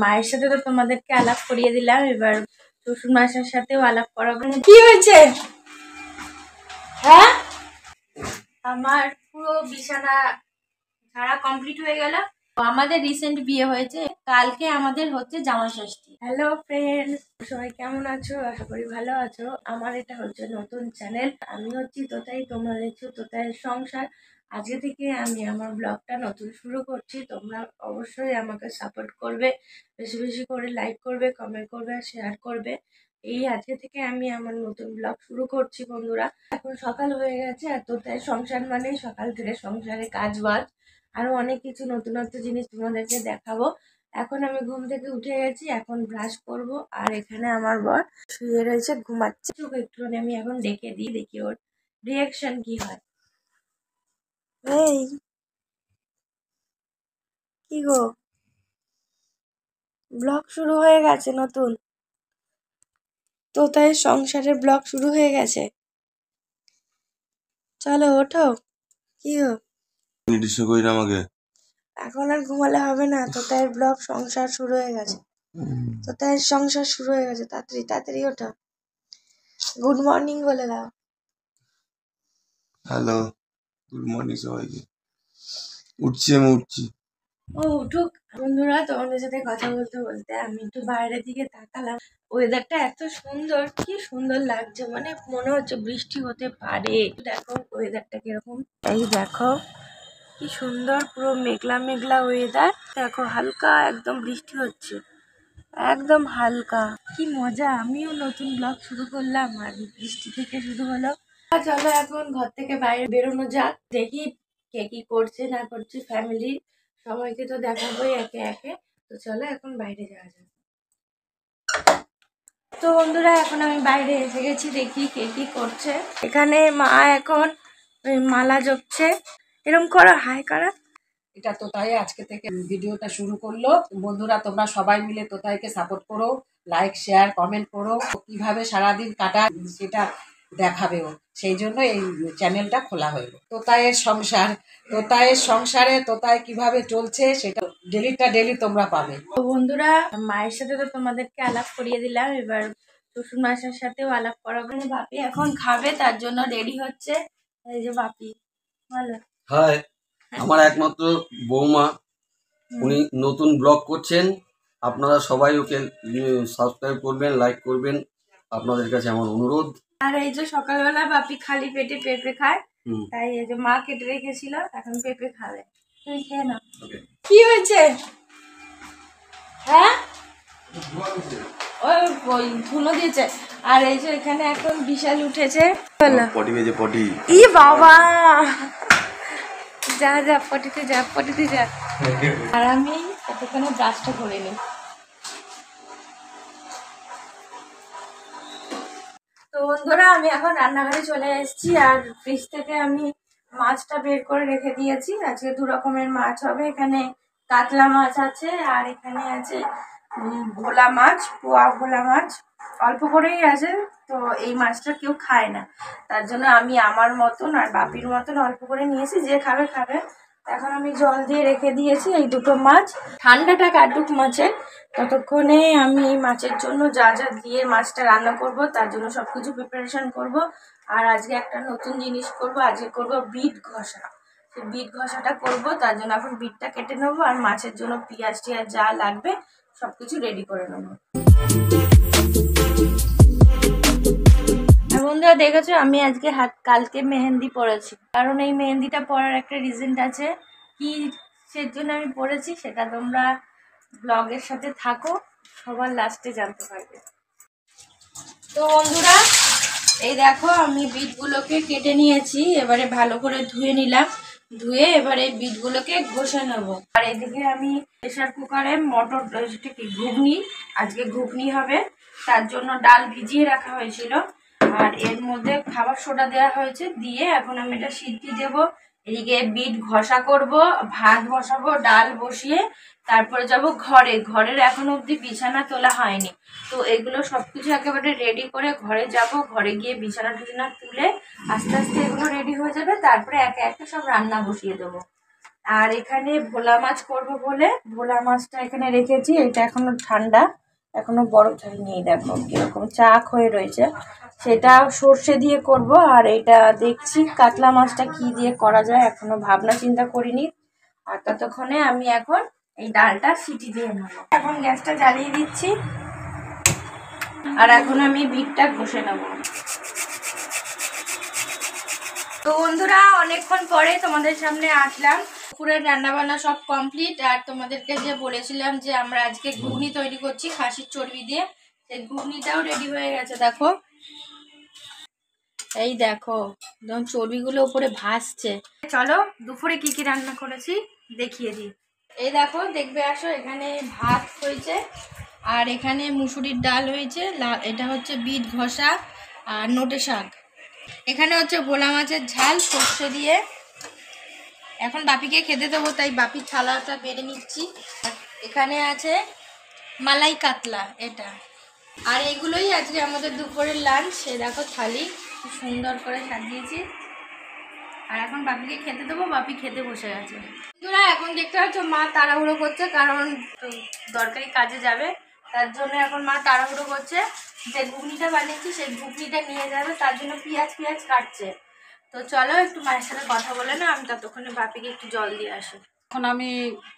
মায়ের সাথে তো তোমাদেরকে আলাপ করিয়ে দিলাম, এবার শ্বশুর মশাইয়ের সাথেও আলাপ করাবো। কি হয়েছে? হ্যাঁ, আমার পুরো বিছানা ঝাড়া কমপ্লিট হয়ে গেল। আমাদের রিসেন্ট বিয়ে হয়েছে, কালকে আমাদের হচ্ছে জামাই ষষ্ঠী। হ্যালো ফ্রেন্ডস, সবাই কেমন আছো? আশা করি ভালো আছো। আমার এটা হচ্ছে নতুন চ্যানেল, আমি হচ্ছি তোতাই, তোমরা দেখছো তোতাইয়ের সংসার। আজকে থেকে আমি আমার ব্লগটা নতুন শুরু করছি। তোমরা অবশ্যই আমাকে সাপোর্ট করবে, বেশি বেশি করে লাইক করবে, কমেন্ট করবে আর শেয়ার করবে। এই আজকে থেকে আমি আমার নতুন ব্লগ শুরু করছি বন্ধুরা। এখন সকাল হয়ে গেছে, আর তোতাইয়ের সংসার মানে সকাল থেকে সংসারে কাজ বাজ আরো অনেক কিছু নতুনত্ব জিনিস তোমাদেরকে দেখাবো। এখন আমি ঘুম থেকে উঠে গেছি, এখন ব্রাশ করব। আর এখানে আমার বর শুয়ে রয়েছে, ঘুমাচ্ছে। ওকে একটুখানি আমি এখন ডেকে দিই, দেখি ওর রিয়াকশন কি হয়। এই কি গো, ব্লগ শুরু হয়ে গেছে নতুন, তোতাইয়ের সংসারের ব্লগ শুরু হয়ে গেছে। চলো ওঠো। কি গো, আমাকে এখন আর ঘুমালে হবে না, তোতাইয়ের ব্লগ সংসার শুরু হয়ে গেছে। তোতাইয়ের সংসার শুরু হয়ে গেছে, তাড়াতাড়ি তাড়াতাড়ি ওঠো। গুড মর্নিং বলে দাও। হ্যালো, গুড মর্নিং সবাইকে। উঠছি, আমি উঠছি। ও উঠুক। বন্ধুরা, তোমাদের সাথে কথা বলতে বলতে আমি একটু বাইরের দিকে তাকালাম। ওয়েদারটা এত সুন্দর, কি সুন্দর লাগছে, মানে মনে হচ্ছে বৃষ্টি হতে পারে। দেখো ওয়েদারটা কিরকম, এই দেখো কি সুন্দর, পুরো মেঘলা মেঘলা ওয়েদার। দেখো হালকা একদম বৃষ্টি হচ্ছে, একদম হালকা, কি মজা। আমিও নতুন ব্লগ শুরু করলাম আর বৃষ্টি থেকে শুরু হলো। চলো এখন ঘর থেকে বাইরে বেরোনো যাক, দেখি কে কি করছে না করছে ফ্যামিলি, সবাইকে তো দেখাবোই একে একে। তো চলো এখন বাইরে যাওয়া যাক। তো বন্ধুরা, এখন আমি বাইরে এসে গেছি, দেখি কে কি করছে। এখানে মা এখন মালা জপছে। এরকম করো, হাই করা। এটা তোতাই আজকে থেকে ভিডিওটা শুরু করলো। বন্ধুরা, তোমরা সবাই মিলে তোতাইকে সাপোর্ট করো, লাইক শেয়ার কমেন্ট করো। কিভাবে সারাদিন কাটায় সেটা দেখাবে ও, সেই জন্য এই চ্যানেলটা খোলা হলো। তোতাইয়ের সংসার, তোতাইয়ের সংসারে তোতাই কিভাবে চলছে সেটা ডেলি তোমরা পাবে। তো বন্ধুরা, মায়ের সাথে তো তোমাদেরকে আলাপ করিয়ে দিলাম, এবার শ্বশুর মশাইয়ের সাথেও আলাপ করাবো। বাপি এখন খাবে, তার জন্য রেডি হচ্ছে। এই যে বাপি, ভালো। হাই, আমার একমাত্র বৌমা, উনি নতুন ব্লগ করছেন। আপনারা সবাই ওকে সাবস্ক্রাইব করবেন, লাইক করবেন, আপনাদের কাছে আমার অনুরোধ। আর এই যে সকালবেলা বাপি খালি পেটে পেঁপে খায়, তাই এই যে মা কেটে রেখেছিল, এখন পেঁপে খাবে। তুমি খেয়ে নাও। কি হয়েছে? হ্যাঁ, ওই ধুনো দিয়েছে। আর এই যে এখানে এখন বিশাল উঠেছে। পটি বেজে পটি। ই বাবা, যা যা পটিতে যা, পটিতে যা। আর আমি এতক্ষণে ব্রাশটা করে নিই। তো বন্ধুরা, আমি এখন রান্নাঘরে চলে এসেছি, আর ফ্রিজ থেকে আমি মাছটা বের করে রেখে দিয়েছি। আজকে দু রকমের মাছ হবে, এখানে কাতলা মাছ আছে আর এখানে আছে ভোলা মাছ, পোয়া ভোলা মাছ। অল্প করেই আছে, তো এই মাছটা কেউ খায় না, তার জন্য আমি আমার মতন আর বাপির মতন অল্প করে নিয়েছি, যে খাবে খাবে। এখন আমি জল দিয়ে রেখে দিয়েছি এই দুটো মাছ, ঠান্ডাটা কাটুক মাছের, ততক্ষণে আমি এই মাছের জন্য যা যা দিয়ে মাছটা রান্না করব তার জন্য সবকিছু প্রিপারেশন করব। আর আজকে একটা নতুন জিনিস করব, আজকে করব বিট ঘষা। সেই বিট ঘষাটা করব, তার জন্য এখন বিটটা কেটে নেবো, আর মাছের জন্য পেঁয়াজ টিয়াজ যা লাগবে সবকিছু রেডি করে নেবো। বন্ধুরা দেখেছো, আমি আজকে কালকে মেহেন্দি পরেছি, কারণ এই মেহেন্দিটা পরার একটা রিজন আছে। কি সের জন্য আমি পরেছি সেটা তোমরা ব্লগের সাথে থাকো, সবার লাস্টে জানতে পারবে। তো বন্ধুরা, এই দেখো আমি বিটগুলোকে কেটে নিয়েছি, এবারে ভালো করে ধুয়ে নিলাম। ধুয়ে এবারে বিটগুলোকে ঘষে নেবো। আর এদিকে আমি প্রেসার কুকারে মটর, ঘুগনি, আজকে ঘুগনি হবে, তার জন্য ডাল ভিজিয়ে রাখা হয়েছিল, আর এর মধ্যে খাবার সোডা দেওয়া হয়েছে, দিয়ে এখন আমি এটা সিদ্ধি দেবো। এদিকে বিট ঘষা করব, ভাত বসাবো, ডাল বসিয়ে তারপরে যাব ঘরে। ঘরের এখন অবধি বিছানা তোলা হয়নি, তো এগুলো সবকিছু একেবারে রেডি করে ঘরে যাব। ঘরে গিয়ে বিছানা টিছানা তুলে আস্তে আস্তে এগুলো রেডি হয়ে যাবে, তারপরে একে একে সব রান্না বসিয়ে দেবো। আর এখানে ভোলা মাছ করবো বলে ভোলা মাছটা এখানে রেখেছি। এটা এখনো ঠান্ডা, এখনো বরফ ঝরিয়ে দেখো কিরকম চাক হয়ে রয়েছে। সেটা সর্ষে দিয়ে করব। আর এটা দেখছি কাতলা মাছটা কি দিয়ে করা যায়, এখনো ভাবনা চিন্তা করিনি। আর ততক্ষণে আমি এখন এই ডালটা সিটি দিয়ে নেবো। এখন গ্যাসটা জ্বালিয়ে দিচ্ছি আর এখন আমি বিটটা ঘষে নেব। তো বন্ধুরা, অনেকক্ষণ পরে তোমাদের সামনে আসলাম। পুরো রান্নাবান্না সব কমপ্লিট। আর তোমাদেরকে যে বলেছিলাম যে আমরা আজকে ঘুগনি তৈরি করছি খাসির চর্বি দিয়ে, সেই ঘুগনিটাও রেডি হয়ে গেছে। দেখো, এই দেখো একদম চর্বিগুলো উপরে ভাসছে। চলো দুপুরে কি কি রান্না করেছি দেখিয়ে দিই। এই দেখো, দেখবে আসো, এখানে ভাত হয়েছে আর এখানে মুসুরির ডাল হয়েছে, এটা হচ্ছে বিট ঘষা আর নোটে শাক। এখানে হচ্ছে ভোলা মাছের ঝাল সর্ষে দিয়ে। এখন বাপিকে খেতে দেবো, তাই বাপির থালাটা বেড়ে নিচ্ছি। এখানে আছে মালাই কাতলা এটা। আর এগুলোই আজকে আমাদের দুপুরের লাঞ্চ। সে দেখো থালি খুব সুন্দর করে সাজিয়েছি। আর এখন বাপিকে খেতে দেবো, বাপি খেতে বসে গেছে। তোরা এখন দেখতে পাচ্ছ মা তাড়াহুড়ো করছে, কারণ দরকারি কাজে যাবে, তার জন্য এখন মা তাড়াহুড়ো করছে। যে ঘুগনিটা বানিয়েছি সেই ঘুগনিটা নিয়ে যাবে, তার জন্য পেঁয়াজ কাটছে। তো চলো একটু মায়ের সাথে কথা বলে না, আমি ততক্ষণে বাপিকে একটু জল দিয়ে আসি। এখন আমি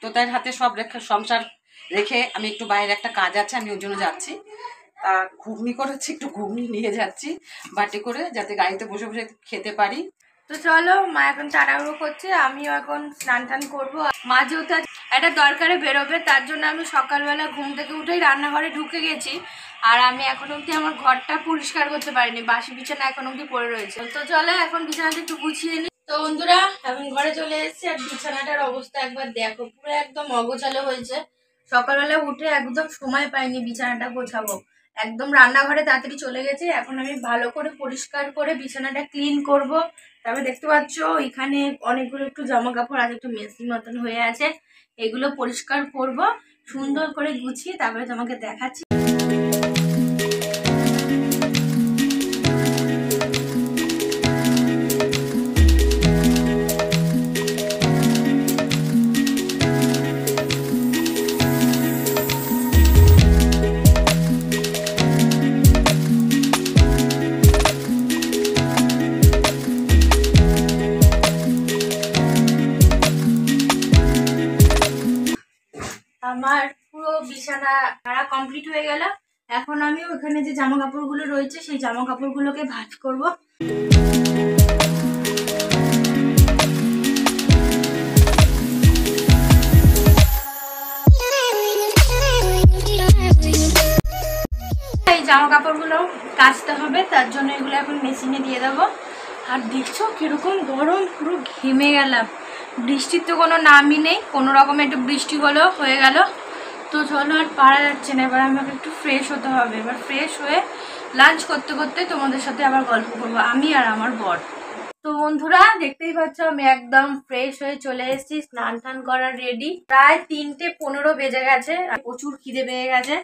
তোতার হাতে সব সংসার রেখে আমি একটু বাইরে একটা কাজ আছে, আমি ওই জন্য যাচ্ছি। তা ঘুগনি করেছি, একটু ঘুগনি নিয়ে যাচ্ছি বাটি করে, যাতে গাড়িতে বসে বসে খেতে পারি। তো চলো, মা এখন তাড়াহুড়ো করছে, আমিও এখন স্নান টান করবো। মা যেহেতু একটা দরকারে বেরোবে, তার জন্য আমি সকালবেলা ঘুম থেকে উঠেই রান্নাঘরে ঢুকে গেছি। আর আমি এখন অবধি আমার ঘরটা পরিষ্কার করতে পারিনি, বাসি বিছানা এখন অবধি পড়ে রয়েছে। তো চলো এখন বিছানাটা একটু গুছিয়ে নিই। তো বন্ধুরা, এখন ঘরে চলে এসেছি। আর বিছানাটার অবস্থা একবার দেখো, পুরো একদম অগোছালো হয়েছে। সকালবেলা উঠে একদম সময় পাইনি বিছানাটা গোছাবো। একদম রান্নাঘরে তাড়াতাড়ি চলে গেছে। এখন আমি ভালো করে পরিষ্কার করে বিছানাটা ক্লিন করব। তারপরে দেখতে পাচ্ছ এখানে অনেকগুলো একটু জামা কাপড় আর একটু মেসি মতন হয়ে আছে, এগুলো পরিষ্কার করব সুন্দর করে গুছিয়ে, তারপরে তোমাকে দেখাচ্ছি। আমার পুরো বিছানা ঝাড়া কমপ্লিট হয়ে গেল। এখন আমি ওখানে যে জামা কাপড়গুলো রয়েছে সেই জামা কাপড়গুলোকে ভাঁজ করব। এই জামা কাপড়গুলো কাচতে হবে, তার জন্য এগুলো এখন মেশিনে দিয়ে দেবো। আর দেখছো কিরকম গরম, পুরো ঘেমে গেলাম। বৃষ্টির তো কোনো নামই নেই, কোনো রকম একটু বৃষ্টি হয়ে গেল। তো চলো, আর পারা যাচ্ছে না। এবার আমাকে একটু ফ্রেশ হতে হবে। এবার ফ্রেশ হয়ে লাঞ্চ করতে করতে তোমাদের সাথে আবার গল্প করবো, আমি আর আমার বর। তো বন্ধুরা, দেখতেই পাচ্ছ আমি একদম ফ্রেশ হয়ে চলে এসেছি, স্নান টান করার রেডি। প্রায় 3:15 বেজে গেছে, প্রচুর খিদে পেয়ে গেছে।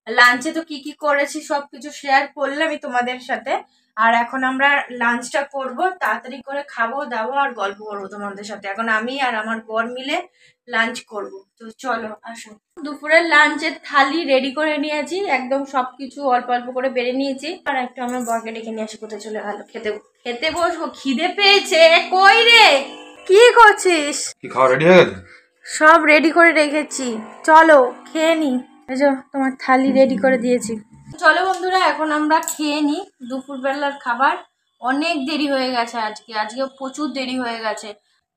লাঞ্চে তো কি কি করেছি সব কিছু শেয়ার করলাম আমি তোমাদের সাথে। আর এখন আমরা লাঞ্চটা করব, তাড়াতাড়ি করে খাবো দাবো আর গল্প করবো তোমাদের সাথে। এখন আমি আর আমার বর মিলে লাঞ্চ করব। তো চলো আসো। দুপুরের লাঞ্চের থালি রেডি করে নিয়েছি, একদম সবকিছু অল্প অল্প করে বেড়ে নিয়েছি। আর একটু আমার বরকে ডেকে নিয়ে আসি, কোথায় চলে গেল। খেতে বসবো, খিদে পেয়েছে। কই রে, কি করছিস? কি খাওয়া রেডি হয়ে গেছে? সব রেডি করে রেখেছি, চলো খেয়ে নি। এই যে তোমার থালি রেডি করে দিয়েছি। চলো বন্ধুরা, এখন আমরা খেয়ে নিই দুপুরবেলার খাবার। অনেক দেরি হয়ে গেছে আজকে প্রচুর দেরি হয়ে গেছে।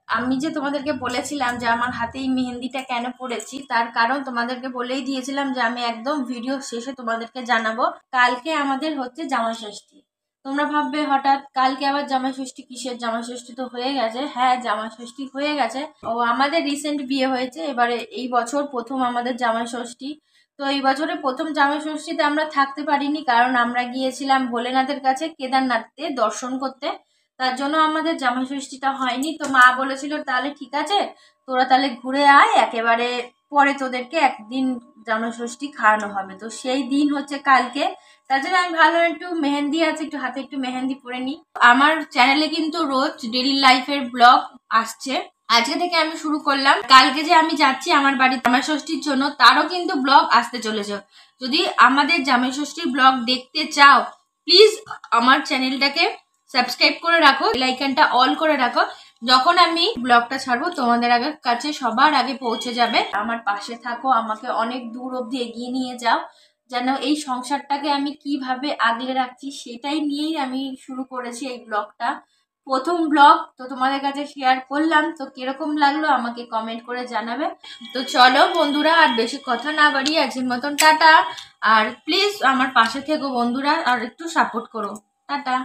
আমি যে তোমাদেরকে বলেছিলাম যে আমার হাতেই মেহেন্দিটা কেন পড়েছি, তার কারণ তোমাদেরকে বলেই দিয়েছিলাম যে আমি একদম ভিডিও শেষে তোমাদেরকে জানাবো। কালকে আমাদের হচ্ছে জামাই ষষ্ঠী। তোমরা ভাববে হঠাৎ কালকে আবার জামাই ষষ্ঠী, কিসের জামাই ষষ্ঠী? তো হয়ে গেছে, হ্যাঁ জামাই ষষ্ঠী হয়ে গেছে। ও আমাদের রিসেন্ট বিয়ে হয়েছে, এবারে এই বছর প্রথম আমাদের জামাই ষষ্ঠী। তো এই বছরে প্রথম জামাই ষষ্ঠীতে আমরা থাকতে পারিনি, কারণ আমরা গিয়েছিলাম ভোলেনাথের কাছে কেদারনাথে দর্শন করতে, তার জন্য আমাদের জামাই ষষ্ঠীটা হয়নি। তো মা বলেছিল তাহলে ঠিক আছে, তোরা তাহলে ঘুরে আয়, একেবারে পরে তোদেরকে একদিন জামাই ষষ্ঠী খাওয়ানো হবে। তো সেই দিন হচ্ছে কালকে, তার জন্য আমি ভালো একটু মেহেন্দি আছে, একটু হাতে একটু মেহেন্দি পরে নিই। আমার চ্যানেলে কিন্তু রোজ ডেইলি লাইফের ব্লগ আসছে, আজকে থেকে আমি শুরু করলাম। কালকে যে আমি যাচ্ছি আমার বাড়ির জামাই ষষ্ঠীর জন্য, তারও কিন্তু ব্লগ আসতে চলেছে। যদি আমাদের জামাই ষষ্ঠীর ব্লগ দেখতে চাও, প্লিজ আমার চ্যানেলটাকে সাবস্ক্রাইব করে রাখো, বেল আইকনটা অল করে রাখো। যখন আমি ব্লগটা ছাড়বো তোমাদের কাছে সবার আগে পৌঁছে যাবে। আমার পাশে থাকো, আমাকে অনেক দূর অবধি এগিয়ে নিয়ে যাও, যেন এই সংসারটাকে আমি কিভাবে আগলে রাখছি সেটাই নিয়েই আমি শুরু করেছি এই ব্লগটা। প্রথম ব্লগ তো তোমাদের কাছে শেয়ার করলাম, তো কিরকম লাগলো আমাকে কমেন্ট করে জানাবে। তো চলো বন্ধুরা, আর বেশি কথা না বাড়িয়ে আজকের মতন টাটা। আর প্লিজ আমার পাশে থেকো বন্ধুরা, আর একটু সাপোর্ট করো। টাটা।